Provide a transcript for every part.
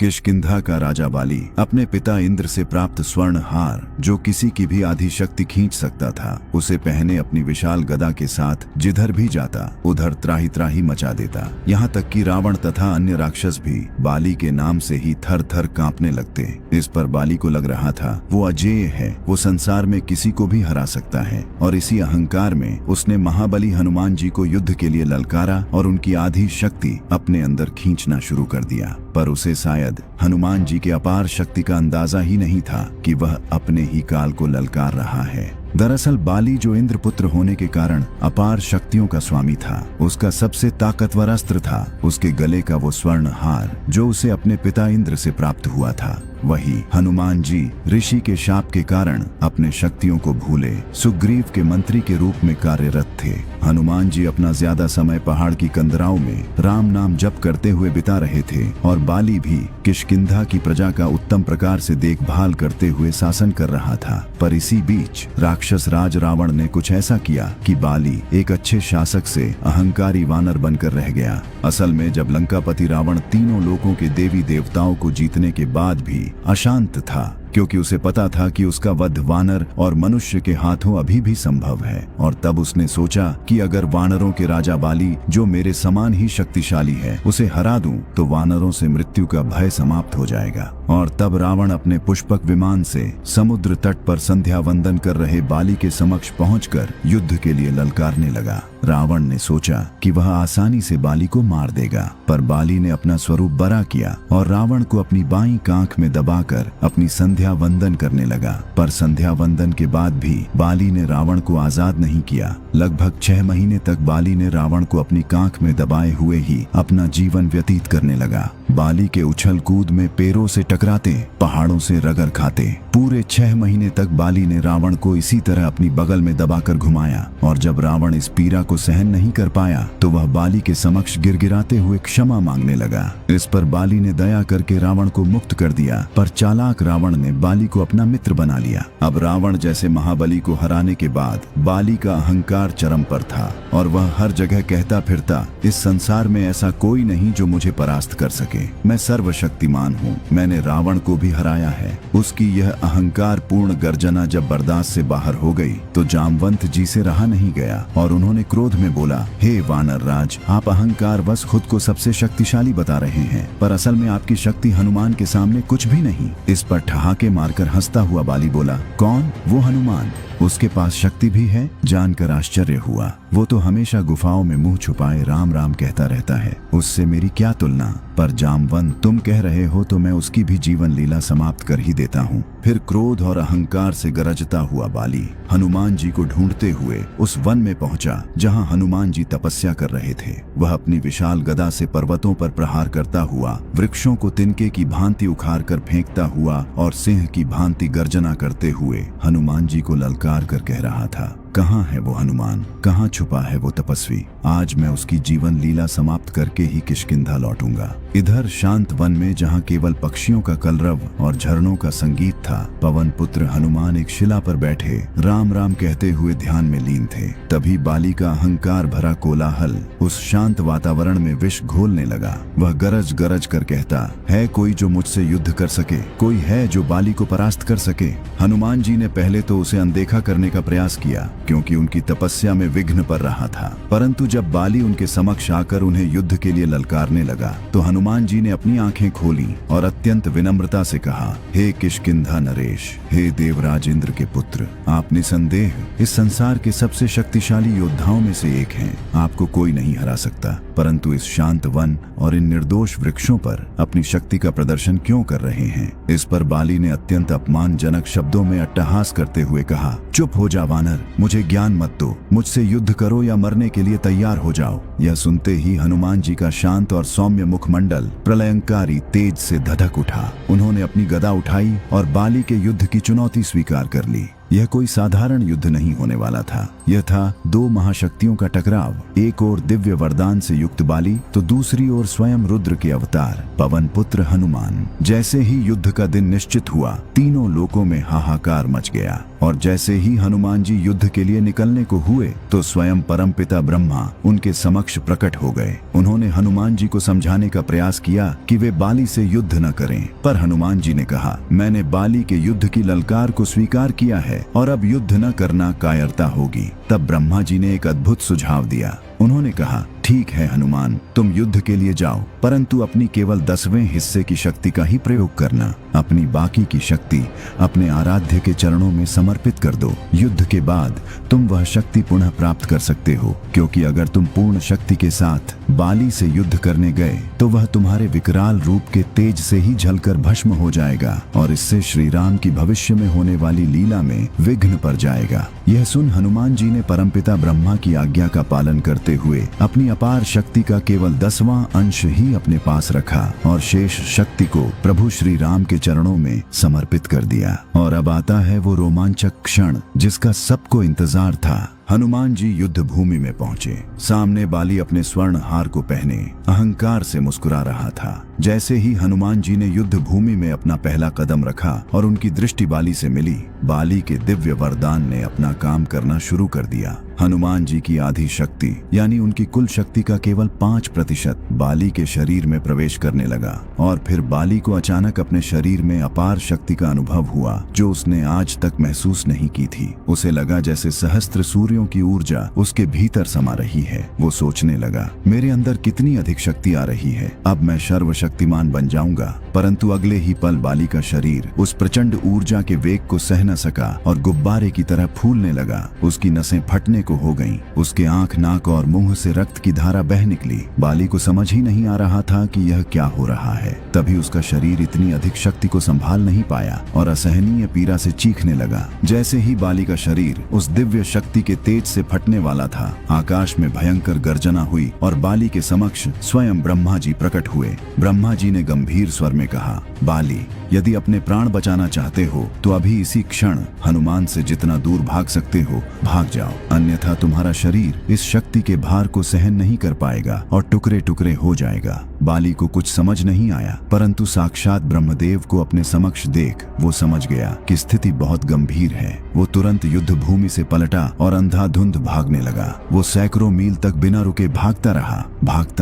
किष्किंधा का राजा बाली अपने पिता इंद्र से प्राप्त स्वर्ण हार, जो किसी की भी आधी शक्ति खींच सकता था, उसे पहने अपनी विशाल गदा के साथ जिधर भी जाता उधर त्राही त्राही मचा देता। यहाँ तक कि रावण तथा अन्य राक्षस भी बाली के नाम से ही थर थर कांपने लगते। इस पर बाली को लग रहा था वो अजेय है, वो संसार में किसी को भी हरा सकता है, और इसी अहंकार में उसने महाबली हनुमान जी को युद्ध के लिए ललकारा और उनकी आधी शक्ति अपने अंदर खींचना शुरू कर दिया। पर उसे शायद हनुमान जी के अपार शक्ति का अंदाजा ही नहीं था कि वह अपने ही काल को ललकार रहा है। दरअसल बाली, जो इंद्रपुत्र होने के कारण अपार शक्तियों का स्वामी था, उसका सबसे ताकतवर अस्त्र था उसके गले का वो स्वर्ण हार, जो उसे अपने पिता इंद्र से प्राप्त हुआ था। वही हनुमान जी ऋषि के शाप के कारण अपने शक्तियों को भूले सुग्रीव के मंत्री के रूप में कार्यरत थे। हनुमान जी अपना ज्यादा समय पहाड़ की कंदराओं में राम नाम जप करते हुए बिता रहे थे, और बाली भी किष्किंधा की प्रजा का उत्तम प्रकार से देखभाल करते हुए शासन कर रहा था। पर इसी बीच राक्षस राज रावण ने कुछ ऐसा किया कि बाली एक अच्छे शासक से अहंकारी वानर बनकर रह गया। असल में जब लंकापति रावण तीनों लोकों के देवी देवताओं को जीतने के बाद भी अशांत था, क्योंकि उसे पता था कि उसका वध वानर और मनुष्य के हाथों अभी भी संभव है। और तब उसने सोचा कि अगर वानरों के राजा बाली, जो मेरे समान ही शक्तिशाली है, उसे हरा दूं तो वानरों से मृत्यु का भय समाप्त हो जाएगा। और तब रावण अपने पुष्पक विमान से समुद्र तट पर संध्या वंदन कर रहे बाली के समक्ष पहुंचकर युद्ध के लिए ललकारने लगा। रावण ने सोचा कि वह आसानी से बाली को मार देगा, पर बाली ने अपना स्वरूप बड़ा किया और रावण को अपनी बाईं कांख में दबाकर अपनी संध्या वंदन करने लगा। पर संध्या वंदन के बाद भी बाली ने रावण को आजाद नहीं किया। लगभग 6 महीने तक बाली ने रावण को अपनी कांख में दबाए हुए ही अपना जीवन व्यतीत करने लगा। बाली के उछल कूद में पैरों से टकराते, पहाड़ों से रगड़ खाते पूरे 6 महीने तक बाली ने रावण को इसी तरह अपनी बगल में दबाकर घुमाया। और जब रावण इस पीड़ा को सहन नहीं कर पाया तो वह बाली के समक्ष गिड़गिड़ाते हुए क्षमा मांगने लगा। इस पर बाली ने दया करके रावण को मुक्त कर दिया, पर चालाक रावण ने बाली को अपना मित्र बना लिया। अब रावण जैसे महाबली को हराने के बाद बाली का अहंकार चरम पर था, और वह हर जगह कहता फिरता, इस संसार में ऐसा कोई नहीं जो मुझे परास्त कर सके। मैं सर्वशक्तिमान हूँ, मैंने रावण को भी हराया है। उसकी यह अहंकार पूर्ण गर्जना जब बर्दाश्त से बाहर हो गई तो जामवंत जी से रहा नहीं गया, और उन्होंने क्रोध में बोला, हे वानर राज, आप अहंकार बस खुद को सबसे शक्तिशाली बता रहे हैं, पर असल में आपकी शक्ति हनुमान के सामने कुछ भी नहीं। इस पर ठहाके मारकर हंसता हुआ बाली बोला, कौन? वो हनुमान? उसके पास शक्ति भी है? जानकर आश्चर्य हुआ। वो तो हमेशा गुफाओं में मुंह छुपाए राम राम कहता रहता है, उससे मेरी क्या तुलना। पर जामवंत, तुम कह रहे हो तो मैं उसकी भी जीवन लीला समाप्त कर ही देता हूँ। फिर क्रोध और अहंकार से गरजता हुआ बाली हनुमान जी को ढूंढते हुए उस वन में पहुंचा जहां हनुमान जी तपस्या कर रहे थे। वह अपनी विशाल गदा से पर्वतों पर प्रहार करता हुआ, वृक्षों को तिनके की भांति उखाड़ कर फेंकता हुआ और सिंह की भांति गर्जना करते हुए हनुमान जी को ललकार कर कह रहा था, कहाँ है वो हनुमान? कहाँ छुपा है वो तपस्वी? आज मैं उसकी जीवन लीला समाप्त करके ही किष्किंधा लौटूंगा। इधर शांत वन में जहाँ केवल पक्षियों का कलरव और झरनों का संगीत था, पवन पुत्र हनुमान एक शिला पर बैठे राम राम कहते हुए ध्यान में लीन थे। तभी बाली का अहंकार भरा कोलाहल उस शांत वातावरण में विष घोलने लगा। वह गरज गरज कर कहता, है कोई जो मुझसे युद्ध कर सके? कोई है जो बाली को परास्त कर सके? हनुमान जी ने पहले तो उसे अनदेखा करने का प्रयास किया, क्योंकि उनकी तपस्या में विघ्न पड़ रहा था। परंतु जब बाली उनके समक्ष आकर उन्हें युद्ध के लिए ललकारने लगा तो हनुमान जी ने अपनी आंखें खोली और अत्यंत विनम्रता से कहा, हे किष्किंधा नरेश, हे देवराज इंद्र के पुत्र, आप निसंदेह इस संसार के सबसे शक्तिशाली योद्धाओं में से एक हैं। आपको कोई नहीं हरा सकता, परंतु इस शांत वन और इन निर्दोष वृक्षों पर अपनी शक्ति का प्रदर्शन क्यों कर रहे हैं? इस पर बाली ने अत्यंत अपमानजनक शब्दों में अट्टहास करते हुए कहा, चुप हो जा वानर, मुझे ज्ञान मत दो, मुझसे युद्ध करो या मरने के लिए तैयार हो जाओ। यह सुनते ही हनुमान जी का शांत और सौम्य मुखमंडल प्रलयंकारी तेज से धधक उठा। उन्होंने अपनी गदा उठाई और बाली के युद्ध की चुनौती स्वीकार कर ली। यह कोई साधारण युद्ध नहीं होने वाला था। यह था 2 महाशक्तियों का टकराव। एक ओर दिव्य वरदान से युक्त बाली तो दूसरी ओर स्वयं रुद्र के अवतार पवन पुत्र हनुमान। जैसे ही युद्ध का दिन निश्चित हुआ, तीनों लोकों में हाहाकार मच गया और जैसे ही हनुमान जी युद्ध के लिए निकलने को हुए तो स्वयं परमपिता ब्रह्मा उनके समक्ष प्रकट हो गए। उन्होंने हनुमान जी को समझाने का प्रयास किया कि वे बाली से युद्ध न करें, पर हनुमान जी ने कहा, मैंने बाली के युद्ध की ललकार को स्वीकार किया है और अब युद्ध न करना कायरता होगी। तब ब्रह्मा जी ने एक अद्भुत सुझाव दिया। उन्होंने कहा, ठीक है हनुमान, तुम युद्ध के लिए जाओ, परंतु अपनी केवल 10वें हिस्से की शक्ति का ही प्रयोग करना। अपनी बाकी की शक्ति अपने आराध्य के चरणों में समर्पित कर दो। युद्ध के बाद तुम वह शक्ति पुनः प्राप्त कर सकते हो, क्योंकि अगर तुम पूर्ण शक्ति के साथ बाली से युद्ध करने गए तो वह तुम्हारे विकराल रूप के तेज से ही जलकर भस्म हो जाएगा और इससे श्री राम की भविष्य में होने वाली लीला में विघ्न पड़ जाएगा। यह सुन हनुमान जी ने परमपिता ब्रह्मा की आज्ञा का पालन करते हुए अपनी अपार शक्ति का केवल 10वां अंश ही अपने पास रखा और शेष शक्ति को प्रभु श्री राम के चरणों में समर्पित कर दिया। और अब आता है वो रोमांचक क्षण जिसका सबको इंतजार था। हनुमान जी युद्ध भूमि में पहुंचे। सामने बाली अपने स्वर्ण हार को पहने अहंकार से मुस्कुरा रहा था। जैसे ही हनुमान जी ने युद्ध भूमि में अपना पहला कदम रखा और उनकी दृष्टि बाली से मिली, बाली के दिव्य वरदान ने अपना काम करना शुरू कर दिया। हनुमान जी की आधी शक्ति यानी उनकी कुल शक्ति का केवल 5% बाली के शरीर में प्रवेश करने लगा और फिर बाली को अचानक अपने शरीर में अपार शक्ति का अनुभव हुआ जो उसने आज तक महसूस नहीं की थी। उसे लगा जैसे सहस्त्र सूर्यों की ऊर्जा उसके भीतर समा रही है। वो सोचने लगा, मेरे अंदर कितनी अधिक शक्ति आ रही है, अब मैं सर्वशक्तिमान बन जाऊंगा। परंतु अगले ही पल बाली का शरीर उस प्रचंड ऊर्जा के वेग को सह न सका और गुब्बारे की तरह फूलने लगा। उसकी नसें फटने को हो गईं। उसके आंख, नाक और मुंह से रक्त की धारा बह निकली। बाली को समझ ही नहीं आ रहा था कि यह क्या हो रहा है। तभी उसका शरीर इतनी अधिक शक्ति को संभाल नहीं पाया और असहनीय पीड़ा से चीखने लगा। जैसे ही बाली का शरीर उस दिव्य शक्ति के तेज से फटने वाला था, आकाश में भयंकर गर्जना हुई और बाली के समक्ष स्वयं ब्रह्मा जी प्रकट हुए। ब्रह्मा जी ने गंभीर स्वर में कहा, बाली, यदि अपने प्राण बचाना चाहते हो तो अभी इसी क्षण हनुमान से जितना दूर भाग सकते हो भाग जाओ, अन्यथा तुम्हारा शरीर इस शक्ति के भार को सहन नहीं कर पाएगा और टुकड़े टुकड़े हो जाएगा। बाली को कुछ समझ नहीं आया, परंतु साक्षात ब्रह्मदेव को अपने समक्ष देख वो समझ गया कि स्थिति बहुत गंभीर है। वो तुरंत युद्ध भूमि से पलटा और अंधाधुंध भागने लगा। वो सैकड़ों मील तक बिना रुके भागता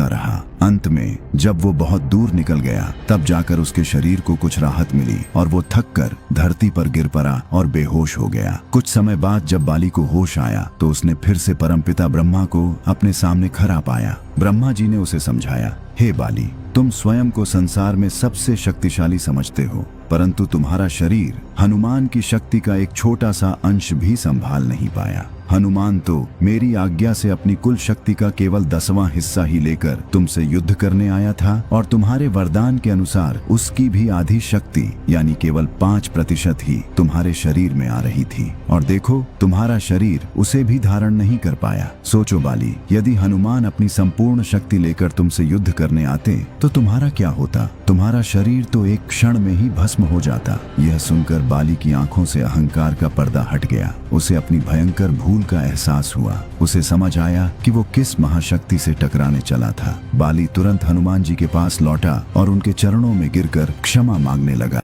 रहा। अंत में जब वो बहुत दूर निकल गया तब जाकर उसके शरीर को कुछ राहत मिली और वो थककर धरती पर गिर पड़ा और बेहोश हो गया। कुछ समय बाद जब बाली को होश आया तो उसने फिर से परमपिता ब्रह्मा को अपने सामने खड़ा पाया। ब्रह्मा जी ने उसे समझाया, हे बाली, तुम स्वयं को संसार में सबसे शक्तिशाली समझते हो, परंतु तुम्हारा शरीर हनुमान की शक्ति का एक छोटा सा अंश भी संभाल नहीं पाया। हनुमान तो मेरी आज्ञा से अपनी कुल शक्ति का केवल 10वां हिस्सा ही लेकर तुमसे युद्ध करने आया था और तुम्हारे वरदान के अनुसार उसकी भी आधी शक्ति यानी केवल 5% ही तुम्हारे शरीर में आ रही थी और देखो तुम्हारा शरीर उसे भी धारण नहीं कर पाया। सोचो बाली, यदि हनुमान अपनी संपूर्ण शक्ति लेकर तुमसे युद्ध करने आते तो तुम्हारा क्या होता? तुम्हारा शरीर तो एक क्षण में ही भस्म हो जाता। यह सुनकर बाली की आंखों से अहंकार का पर्दा हट गया। उसे अपनी भयंकर भूल का एहसास हुआ। उसे समझ आया कि वो किस महाशक्ति से टकराने चला था। बाली तुरंत हनुमान जी के पास लौटा और उनके चरणों में गिरकर क्षमा मांगने लगा।